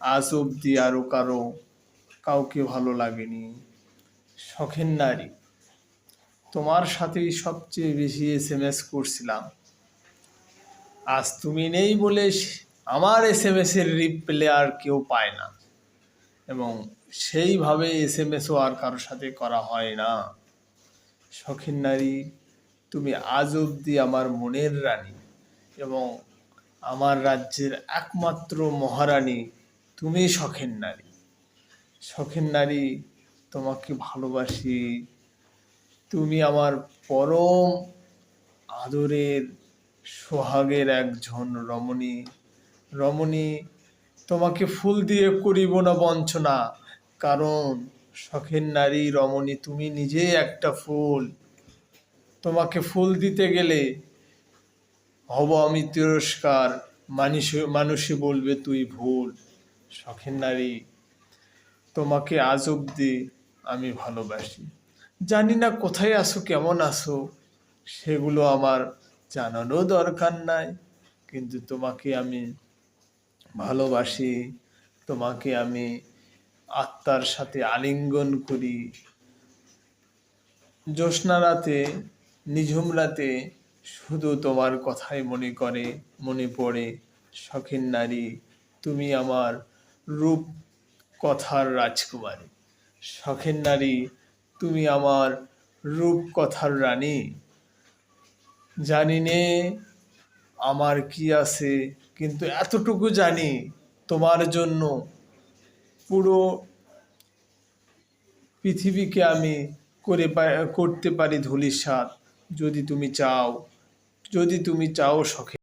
আজ অবধি আরো কাউকে ভালো লাগেনি। শখের নারী, তোমার সাথেই সবচেয়ে বেশি এসএমএস করছিলাম। আজ তুমি নেই বলে আমার এসএমএস এর রিপ্লাই আর কেউ পায় না, এবং সেইভাবে এসএমএসও আর কারোর সাথে করা হয় না। শখের নারী, তুমি আজ অবধি আমার মনের রানী, এবং আমার রাজ্যের একমাত্র মহারানী তুমি। শখের নারী, শখের নারী, তোমাকে ভালোবাসি। তুমি আমার পরম আদরের সোহাগের একজন রমণী। রমণী, তোমাকে ফুল দিয়ে করিব না বঞ্চনা, কারণ শখের নারী রমণী তুমি নিজেই একটা ফুল। তোমাকে ফুল দিতে গেলে হব আমি তিরস্কার, মানুষে বলবে তুই ভুল। শখের নারী, তোমাকে আজ অবধি আমি ভালোবাসি। জানি না কোথায় আছো, কেমন আছো, সেগুলো আমার জানারও দরকার নাই, কিন্তু তোমাকে আমি ভালোবাসি। তোমাকে আমি আত্মার সাথে আলিঙ্গন করি। জ্যোৎস্না রাতে, নিঝুম রাতে শুধু তোমার কথাই মনে পড়ে। শখের নারী, তুমি আমার রূপ কথার রাজকুমারী। শখের নারী, তুমি আমার রূপ কথার রানী। জানি নে আমার কি আছে, কিন্তু এতটুকু জানি, তোমার জন্য পুরো পৃথিবীকে আমি করতে পারি ধূলিসাৎ, যদি তুমি চাও, যদি তুমি চাও। শখের